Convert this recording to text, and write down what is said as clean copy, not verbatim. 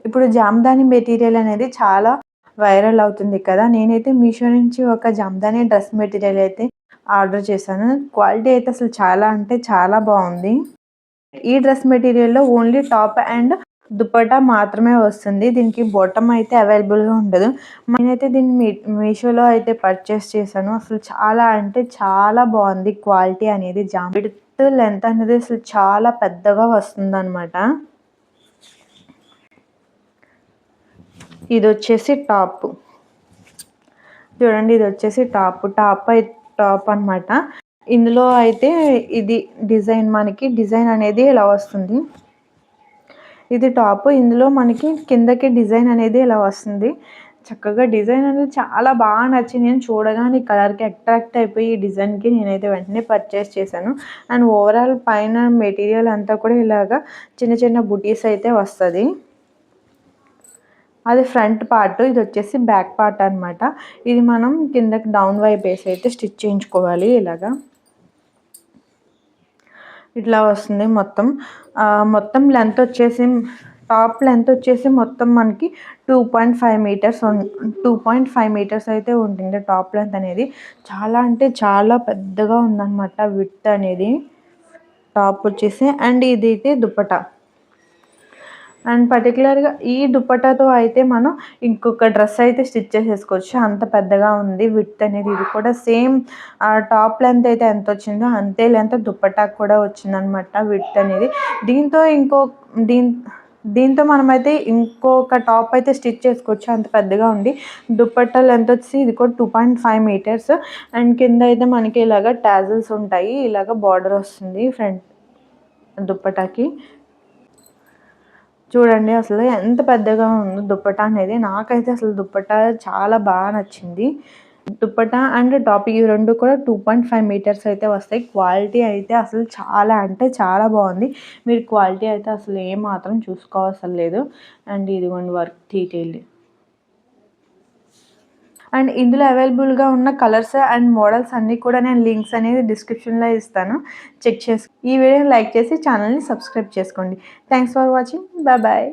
ఇప్పుడు జామదాని మెటీరియల్ అనేది చాలా వైరల్ అవుతుంది కదా! నేనైతే మీషో నుంచి ఒక జామదాని డ్రెస్ మెటీరియల్ అయితే ఆర్డర్ చేశాను. క్వాలిటీ అయితే అసలు చాలా అంటే చాలా బావుంది. ఈ డ్రెస్ మెటీరియల్‌లో ఓన్లీ టాప్ అండ్ దుపట్టా మాత్రమే వస్తుంది. దీనికి బాటమ్ అయితే అవైలబుల్‌గా ఉండదు. నేనైతే దీన్ని మీషోలో అయితే పర్చేస్ చేశాను. అసలు చాలా అంటే చాలా బావుంది క్వాలిటీ అనేది. విడ్త్, లెంత్ అనేది అసలు చాలా పెద్దగా వస్తుందనమాట. ఇదొచ్చేసి టాప్. చూడండి ఇదొచ్చేసి టాప్ అనమాట. ఇందులో అయితే ఇది డిజైన్ అనేది ఇలా వస్తుంది. ఇది టాప్. ఇందులో మనకి కిందకి డిజైన్ అనేది ఇలా వస్తుంది. చక్కగా డిజైన్ అనేది చాలా బాగా నచ్చింది. నేను చూడగానే ఈ కలర్‌కి అట్రాక్ట్ అయిపోయి ఈ డిజైన్‌కి నేనైతే వెంటనే పర్చేస్ చేశాను. అండ్ ఓవరాల్ పైన మెటీరియల్ అంతా కూడా ఇలాగా చిన్న చిన్న బుటీస్ అయితే వస్తది. అది ఫ్రంట్ పార్ట్. ఇదొచ్చేసి బ్యాక్ పార్ట్ అనమాట. ఇది మనం కిందకి డౌన్ వైపేసి అయితే స్టిచ్ చేయించుకోవాలి ఇలాగా. ఇట్లా వస్తుంది మొత్తం. మొత్తం లెంత్ వచ్చేసి టాప్ లెంత్ వచ్చేసి మొత్తం మనకి 2.5 మీటర్స్ అయితే ఉంటుంది టాప్ లెంత్ అనేది. చాలా అంటే చాలా పెద్దగా ఉందనమాట విడ్త్ అనేది. టాప్ వచ్చేసి అండ్ ఇదైతే దుపట్టా. అండ్ పర్టిక్యులర్‌గా ఈ దుపట్టాతో అయితే మనం ఇంకొక డ్రెస్ అయితే స్టిచ్ చేసేసుకోవచ్చు. అంత పెద్దగా ఉంది విడ్త్ అనేది. ఇది కూడా సేమ్ టాప్ లెంత్ అయితే ఎంతొచ్చిందో అంతే లెంత్ దుపట్టాకి కూడా వచ్చిందనమాట విడ్త్ అనేది. దీంతో దీన్ దీంతో మనమైతే ఇంకొక టాప్ అయితే స్టిచ్ చేసుకోవచ్చు అంత పెద్దగా ఉంది. దుపట్టా లెంత్ వచ్చేసి ఇది కూడా 2.5 మీటర్స్. అండ్ కింద అయితే మనకి ఇలాగ టాజిల్స్ ఉంటాయి. ఇలాగ బార్డర్ వస్తుంది ఫ్రంట్ దుపట్టాకి. చూడండి అసలు ఎంత పెద్దగా ఉందో దుపట్టా అనేది. నాకైతే అసలు దుపట్టా చాలా బాగా నచ్చింది. దుపట్టా అండ్ టాప్ ఈ 2 కూడా 2.5 మీటర్స్ అయితే వస్తాయి. క్వాలిటీ అయితే అసలు చాలా అంటే చాలా బాగుంది. మీరు క్వాలిటీ అయితే అసలు ఏమాత్రం చూసుకోవసరం లేదు. అండ్ ఇదిగోండి వర్క్ డీటెయిల్. అండ్ ఇందులో అవైలబుల్‌గా ఉన్న కలర్స్ అండ్ మోడల్స్ అన్నీ కూడా నేను లింక్స్ అనేది డిస్క్రిప్షన్‌లో ఇస్తాను. చెక్ ఈ వీడియోని లైక్ చేసి ఛానల్‌ని సబ్స్క్రైబ్ చేసుకోండి. Thanks for watching. బాయ్.